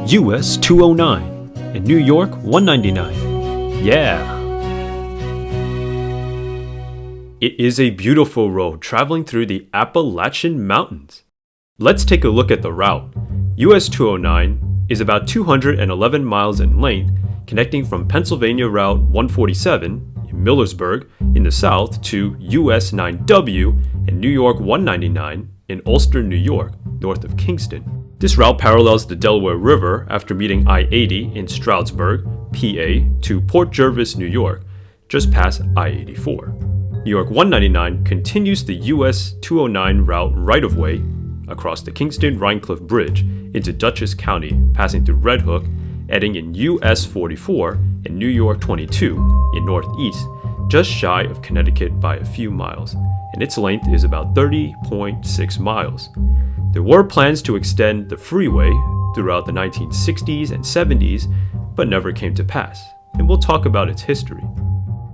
US 209 and New York 199. Yeah! It is a beautiful road traveling through the Appalachian Mountains. Let's take a look at the route. US 209 is about 211 miles in length, connecting from Pennsylvania Route 147 in Millersburg in the south to US 9W and New York 199 in Ulster, New York, north of Kingston. This route parallels the Delaware River after meeting I-80 in Stroudsburg, PA, to Port Jervis, New York, just past I-84. New York 199 continues the US 209 route right-of-way across the Kingston-Rhinecliff Bridge into Dutchess County, passing through Red Hook, ending in US 44 and New York 22 in northeast, just shy of Connecticut by a few miles, and its length is about 30.6 miles. There were plans to extend the freeway throughout the 1960s and 70s, but never came to pass, and we'll talk about its history.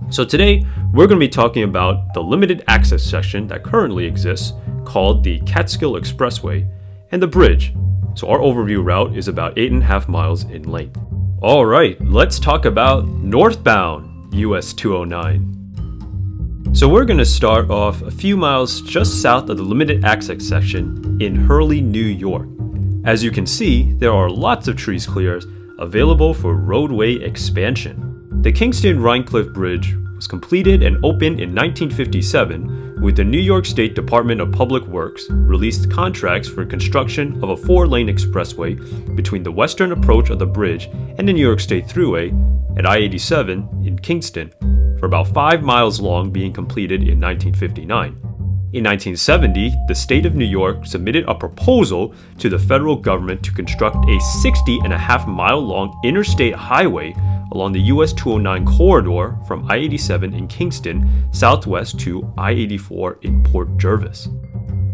So today, we're going to be talking about the limited access section that currently exists, called the Catskill Expressway, and the bridge. So our overview route is about 8.5 miles in length. Alright, let's talk about northbound US 209. So we're going to start off a few miles just south of the limited access section in Hurley, New York. As you can see, there are lots of trees clears available for roadway expansion. The Kingston-Rhinecliff Bridge was completed and opened in 1957 with the New York State Department of Public Works released contracts for construction of a 4-lane expressway between the western approach of the bridge and the New York State Thruway at I-87 in Kingston, for about 5 miles long, being completed in 1959. In 1970, the state of New York submitted a proposal to the federal government to construct a 60.5-mile long interstate highway along the US 209 corridor from I-87 in Kingston southwest to I-84 in Port Jervis.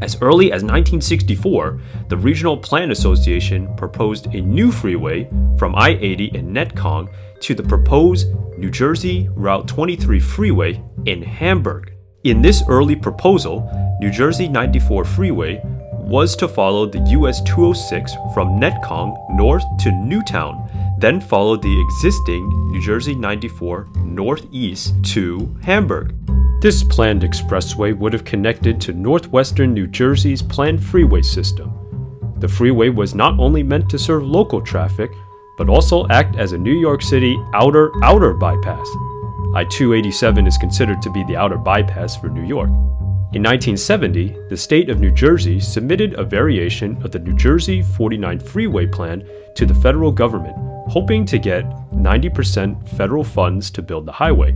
As early as 1964, the Regional Plan Association proposed a new freeway from I-80 in Netcong to the proposed New Jersey Route 23 freeway in Hamburg. In this early proposal, New Jersey 94 freeway was to follow the US 206 from Netcong north to Newtown, then follow the existing New Jersey 94 northeast to Hamburg. This planned expressway would have connected to northwestern New Jersey's planned freeway system. The freeway was not only meant to serve local traffic, but also act as a New York City outer bypass. I-287 is considered to be the outer bypass for New York. In 1970, the state of New Jersey submitted a variation of the New Jersey 49 freeway plan to the federal government, hoping to get 90% federal funds to build the highway.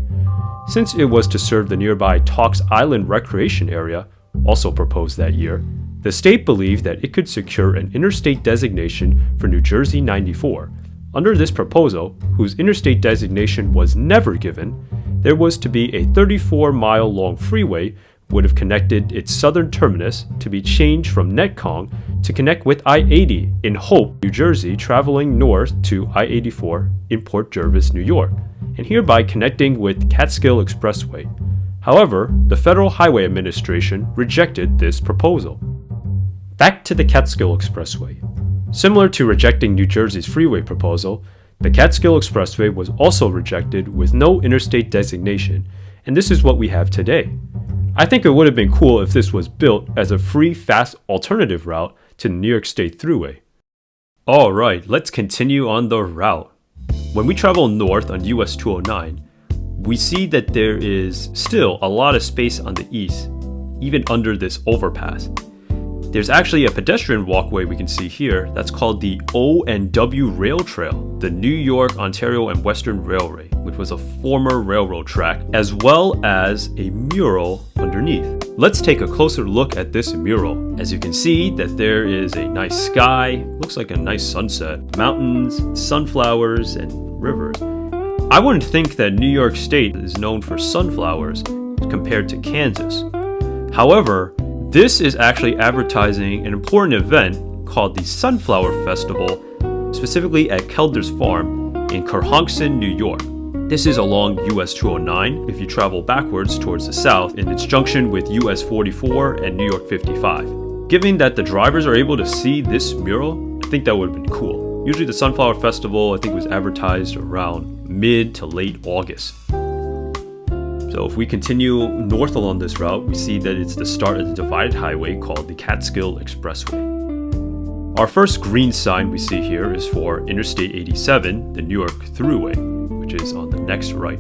Since it was to serve the nearby Talks Island recreation area, also proposed that year, the state believed that it could secure an interstate designation for New Jersey 94. Under this proposal, whose interstate designation was never given, there was to be a 34-mile-long freeway would have connected its southern terminus to be changed from Netcong to connect with I-80 in Hope, New Jersey, traveling north to I-84 in Port Jervis, New York, and hereby connecting with Catskill Expressway. However, the Federal Highway Administration rejected this proposal. Back to the Catskill Expressway. Similar to rejecting New Jersey's freeway proposal, the Catskill Expressway was also rejected with no interstate designation, and this is what we have today. I think it would have been cool if this was built as a free, fast alternative route to the New York State Thruway. Alright, let's continue on the route. When we travel north on US 209, we see that there is still a lot of space on the east, even under this overpass. There's actually a pedestrian walkway we can see here that's called the O&W Rail Trail, the New York, Ontario and Western Railway, which was a former railroad track, as well as a mural underneath. Let's take a closer look at this mural. As you can see that there is a nice sky, looks like a nice sunset, mountains, sunflowers, and rivers. I wouldn't think that New York State is known for sunflowers compared to Kansas. However, this is actually advertising an important event called the Sunflower Festival, specifically at Kelder's Farm in Kerhonkson, New York. This is along US 209 if you travel backwards towards the south in its junction with US 44 and New York 55. Given that the drivers are able to see this mural, I think that would have been cool. Usually the Sunflower Festival, I think, was advertised around mid to late August. So if we continue north along this route, we see that it's the start of the divided highway called the Catskill Expressway. Our first green sign we see here is for Interstate 87, the New York Thruway, which is on the next right.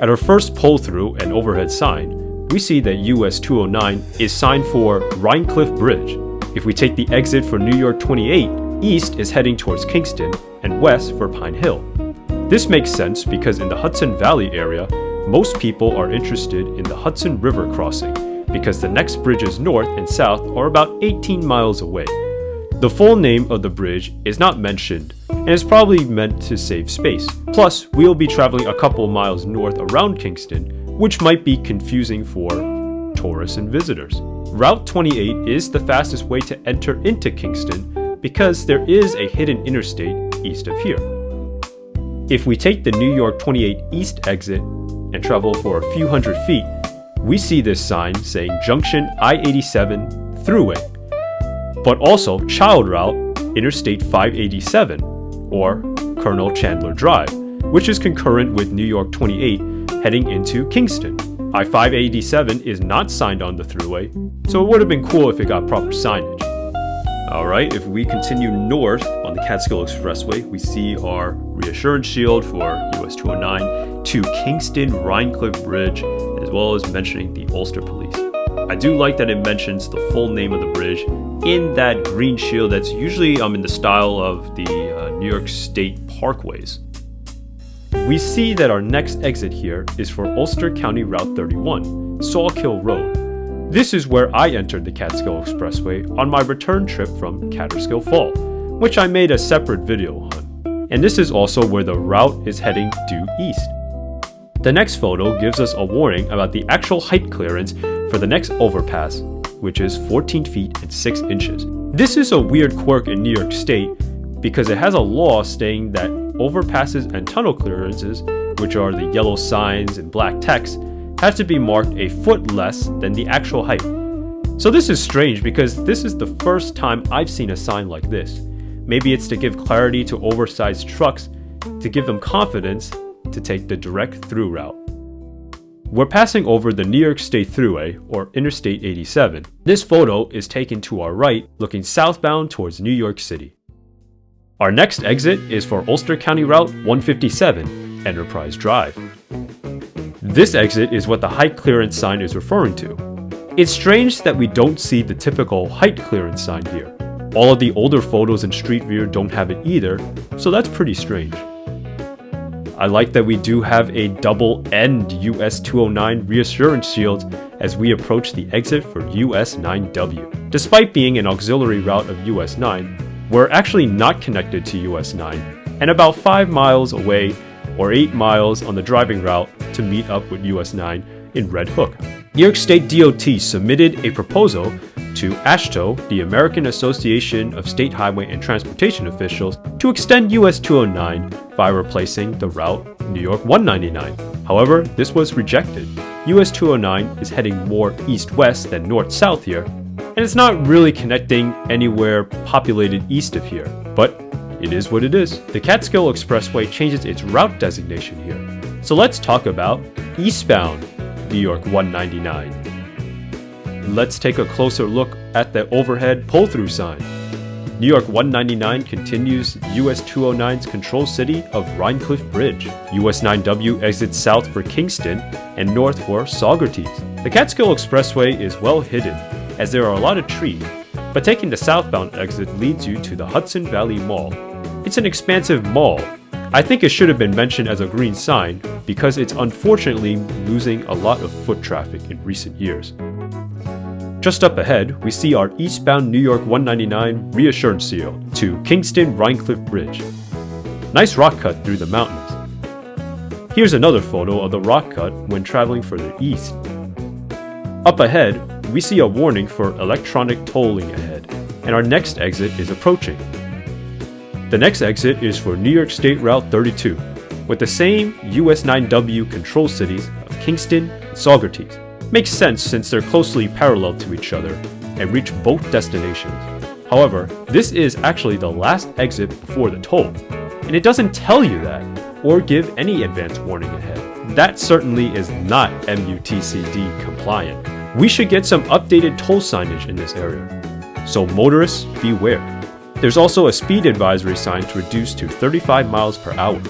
At our first pull-through and overhead sign, we see that US 209 is signed for Rhinecliff Bridge. If we take the exit for New York 28, east is heading towards Kingston and west for Pine Hill. This makes sense because in the Hudson Valley area, most people are interested in the Hudson River crossing because the next bridges north and south are about 18 miles away. The full name of the bridge is not mentioned and is probably meant to save space. Plus, we'll be traveling a couple miles north around Kingston, which might be confusing for tourists and visitors. Route 28 is the fastest way to enter into Kingston because there is a hidden interstate east of here. If we take the New York 28 East exit and travel for a few hundred feet, we see this sign saying Junction I-87 Thruway, but also child route Interstate 587 or Colonel Chandler Drive, which is concurrent with New York 28 heading into Kingston. I-587 is not signed on the Thruway, so it would have been cool if it got proper signage. Alright, if we continue north on the Catskill Expressway, we see our reassurance shield for US 209 to Kingston-Rhinecliff Bridge, as well as mentioning the Ulster Police. I do like that it mentions the full name of the bridge in that green shield that's usually in the style of the New York State parkways. We see that our next exit here is for Ulster County Route 31, Sawkill Road. This is where I entered the Catskill Expressway on my return trip from Catskill Fall, which I made a separate video on. And this is also where the route is heading due east. The next photo gives us a warning about the actual height clearance for the next overpass, which is 14 feet and 6 inches. This is a weird quirk in New York State because it has a law stating that overpasses and tunnel clearances, which are the yellow signs and black text, have to be marked a foot less than the actual height. So this is strange because this is the first time I've seen a sign like this. Maybe it's to give clarity to oversized trucks to give them confidence to take the direct through route. We're passing over the New York State Thruway, or Interstate 87. This photo is taken to our right, looking southbound towards New York City. Our next exit is for Ulster County Route 157, Enterprise Drive. This exit is what the height clearance sign is referring to. It's strange that we don't see the typical height clearance sign here. All of the older photos in Street View don't have it either, so that's pretty strange. I like that we do have a double-end US 209 reassurance shield as we approach the exit for US 9W. Despite being an auxiliary route of US 9, we're actually not connected to US 9 and about 5 miles away or 8 miles on the driving route to meet up with US 9 in Red Hook. New York State DOT submitted a proposal to AASHTO, the American Association of State Highway and Transportation Officials, to extend US 209 by replacing the route New York 199. However, this was rejected. US 209 is heading more east-west than north-south here, and it's not really connecting anywhere populated east of here, but it is what it is. The Catskill Expressway changes its route designation here. So let's talk about eastbound New York 199. Let's take a closer look at the overhead pull-through sign. New York 199 continues US 209's control city of Rhinecliff Bridge. US 9W exits south for Kingston and north for Saugerties. The Catskill Expressway is well hidden as there are a lot of trees, but taking the southbound exit leads you to the Hudson Valley Mall. It's an expansive mall. I think it should have been mentioned as a green sign because it's unfortunately losing a lot of foot traffic in recent years. Just up ahead, we see our eastbound New York 199 reassurance seal to Kingston-Rhinecliff Bridge. Nice rock cut through the mountains. Here's another photo of the rock cut when traveling further east. Up ahead, we see a warning for electronic tolling ahead, and our next exit is approaching. The next exit is for New York State Route 32, with the same US 9W control cities of Kingston and Saugerties. Makes sense since they're closely parallel to each other and reach both destinations. However, this is actually the last exit before the toll, and it doesn't tell you that, or give any advance warning ahead. That certainly is not MUTCD compliant. We should get some updated toll signage in this area. So motorists, beware. There's also a speed advisory sign to reduce to 35 miles per hour.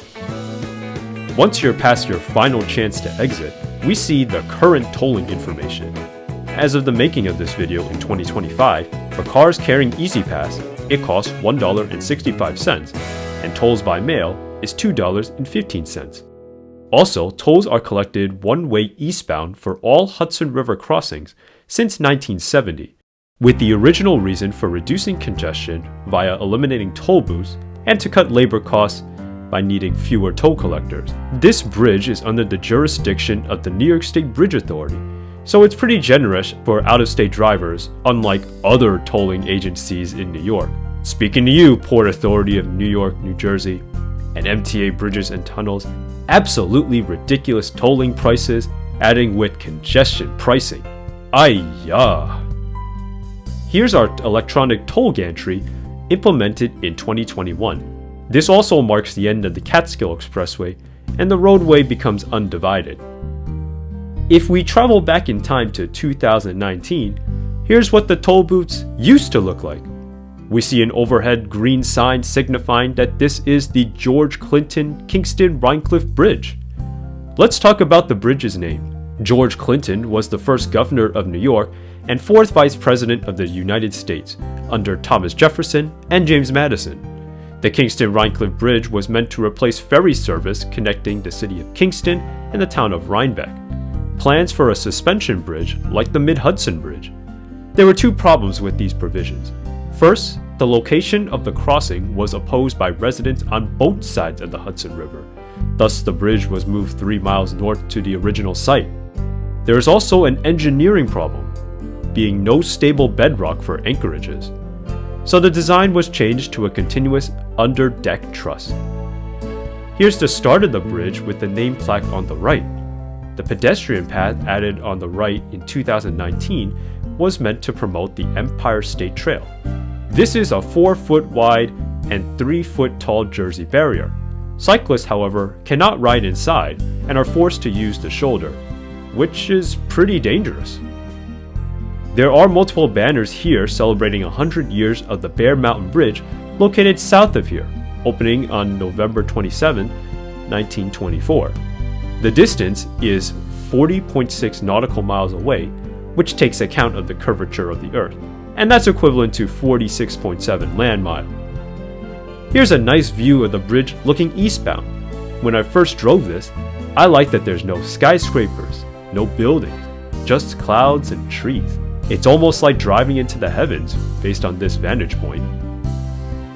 Once you're past your final chance to exit, we see the current tolling information. As of the making of this video in 2025, for cars carrying EasyPass, it costs $1.65, and tolls by mail is $2.15. Also, tolls are collected one-way eastbound for all Hudson River crossings since 1970, with the original reason for reducing congestion via eliminating toll booths and to cut labor costs by needing fewer toll collectors. This bridge is under the jurisdiction of the New York State Bridge Authority, so it's pretty generous for out-of-state drivers, unlike other tolling agencies in New York. Speaking to you, Port Authority of New York, New Jersey, and MTA Bridges and Tunnels, absolutely ridiculous tolling prices, adding with congestion pricing. Ay-ya! Here's our electronic toll gantry implemented in 2021. This also marks the end of the Catskill Expressway, and the roadway becomes undivided. If we travel back in time to 2019, here's what the toll booths used to look like. We see an overhead green sign signifying that this is the George Clinton Kingston-Rhinecliff Bridge. Let's talk about the bridge's name. George Clinton was the first governor of New York and fourth vice president of the United States under Thomas Jefferson and James Madison. The Kingston-Rhinecliff Bridge was meant to replace ferry service connecting the city of Kingston and the town of Rhinebeck. Plans for a suspension bridge like the Mid-Hudson Bridge. There were two problems with these provisions. First, the location of the crossing was opposed by residents on both sides of the Hudson River. Thus, the bridge was moved 3 miles north to the original site. There is also an engineering problem, being no stable bedrock for anchorages. So the design was changed to a continuous under-deck truss. Here's the start of the bridge with the name plaque on the right. The pedestrian path added on the right in 2019 was meant to promote the Empire State Trail. This is a 4-foot wide and 3-foot tall Jersey barrier. Cyclists, however, cannot ride inside and are forced to use the shoulder, which is pretty dangerous. There are multiple banners here celebrating 100 years of the Bear Mountain Bridge located south of here, opening on November 27, 1924. The distance is 40.6 nautical miles away, which takes account of the curvature of the Earth, and that's equivalent to 46.7 land miles. Here's a nice view of the bridge looking eastbound. When I first drove this, I like that there's no skyscrapers, no buildings, just clouds and trees. It's almost like driving into the heavens based on this vantage point.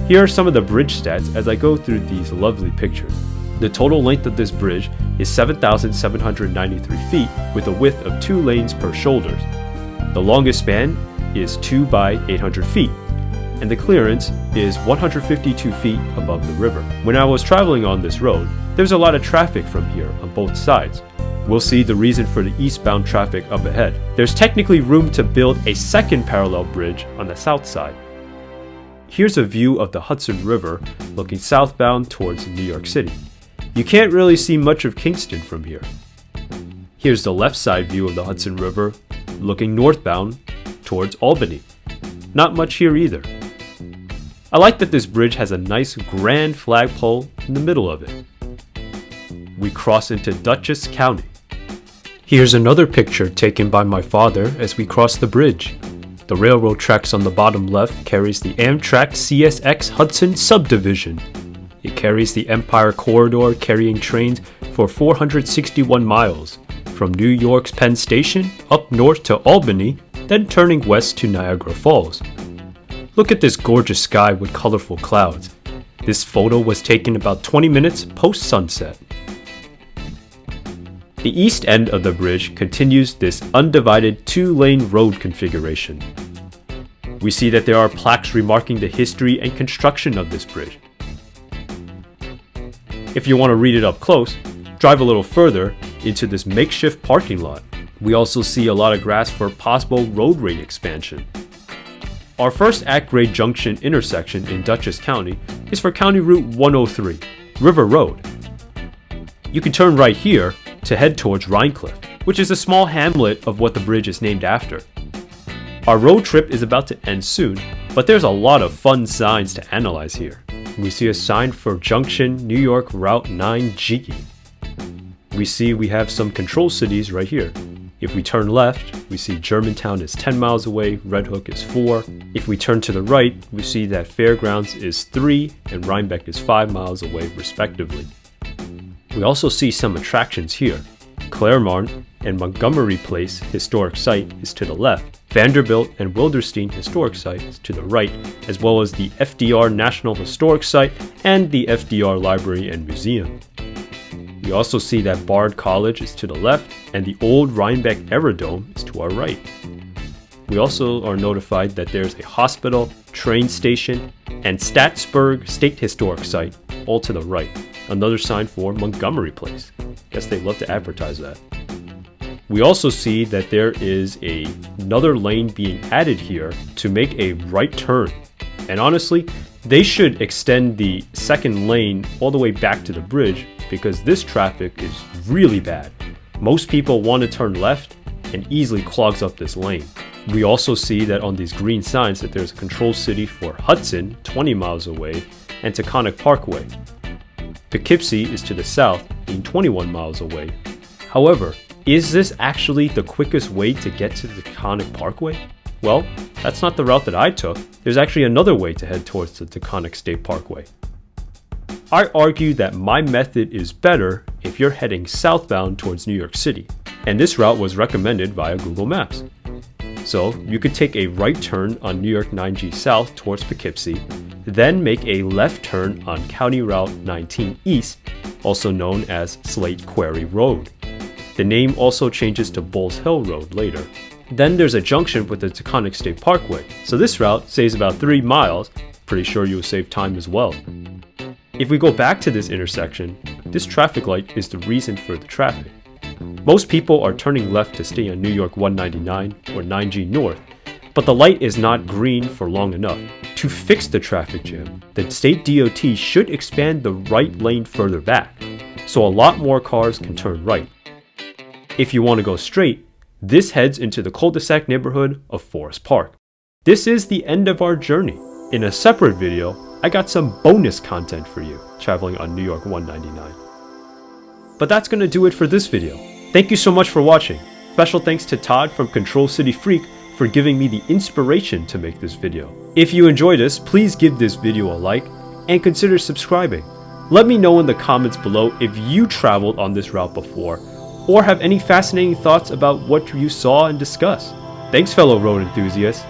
Here are some of the bridge stats as I go through these lovely pictures. The total length of this bridge is 7,793 feet with a width of 2 lanes per shoulders. The longest span is 2 by 800 feet, and the clearance is 152 feet above the river. When I was traveling on this road, there's a lot of traffic from here on both sides. We'll see the reason for the eastbound traffic up ahead. There's technically room to build a second parallel bridge on the south side. Here's a view of the Hudson River looking southbound towards New York City. You can't really see much of Kingston from here. Here's the left side view of the Hudson River looking northbound towards Albany. Not much here either. I like that this bridge has a nice grand flagpole in the middle of it. We cross into Dutchess County. Here's another picture taken by my father as we cross the bridge. The railroad tracks on the bottom left carries the Amtrak CSX Hudson subdivision. It carries the Empire Corridor carrying trains for 461 miles, from New York's Penn Station up north to Albany, then turning west to Niagara Falls. Look at this gorgeous sky with colorful clouds. This photo was taken about 20 minutes post-sunset. The east end of the bridge continues this undivided 2-lane road configuration. We see that there are plaques remarking the history and construction of this bridge. If you want to read it up close, drive a little further into this makeshift parking lot. We also see a lot of grass for possible road rate expansion. Our first at-grade junction intersection in Dutchess County is for County Route 103, River Road. You can turn right here to head towards Rhinecliff, which is a small hamlet of what the bridge is named after. Our road trip is about to end soon, but there's a lot of fun signs to analyze here. We see a sign for Junction, New York Route 9G. We have some control cities right here. If we turn left, we see Germantown is 10 miles away, Red Hook is 4. If we turn to the right, we see that Fairgrounds is 3 and Rhinebeck is 5 miles away respectively. We also see some attractions here. Claremont and Montgomery Place Historic Site is to the left. Vanderbilt and Wilderstein Historic Site is to the right, as well as the FDR National Historic Site and the FDR Library and Museum. We also see that Bard College is to the left and the old Rhinebeck Aerodrome is to our right. We also are notified that there's a hospital, train station, and Statsburg State Historic Site all to the right. Another sign for Montgomery Place. Guess they love to advertise that. We also see that there is another lane being added here to make a right turn. And honestly, they should extend the second lane all the way back to the bridge because this traffic is really bad. Most people want to turn left and easily clogs up this lane. We also see that on these green signs that there's a control city for Hudson, 20 miles away, and Taconic Parkway. Poughkeepsie is to the south, being 21 miles away. However, is this actually the quickest way to get to the Taconic Parkway? Well, that's not the route that I took. There's actually another way to head towards the Taconic State Parkway. I argue that my method is better if you're heading southbound towards New York City, and this route was recommended via Google Maps. So you could take a right turn on New York 9G South towards Poughkeepsie, then make a left turn on County Route 19 East, also known as Slate Quarry Road. The name also changes to Bulls Hill Road later. Then there's a junction with the Taconic State Parkway, so this route saves about 3 miles, pretty sure you'll save time as well. If we go back to this intersection, this traffic light is the reason for the traffic. Most people are turning left to stay on New York 199 or 9G North, but the light is not green for long enough. To fix the traffic jam, the state DOT should expand the right lane further back, so a lot more cars can turn right. If you want to go straight, this heads into the cul-de-sac neighborhood of Forest Park. This is the end of our journey. In a separate video, I got some bonus content for you traveling on New York 199. But that's going to do it for this video. Thank you so much for watching. Special thanks to Todd from Control City Freak for giving me the inspiration to make this video. If you enjoyed this, please give this video a like and consider subscribing. Let me know in the comments below if you traveled on this route before or have any fascinating thoughts about what you saw and discussed. Thanks, fellow road enthusiasts.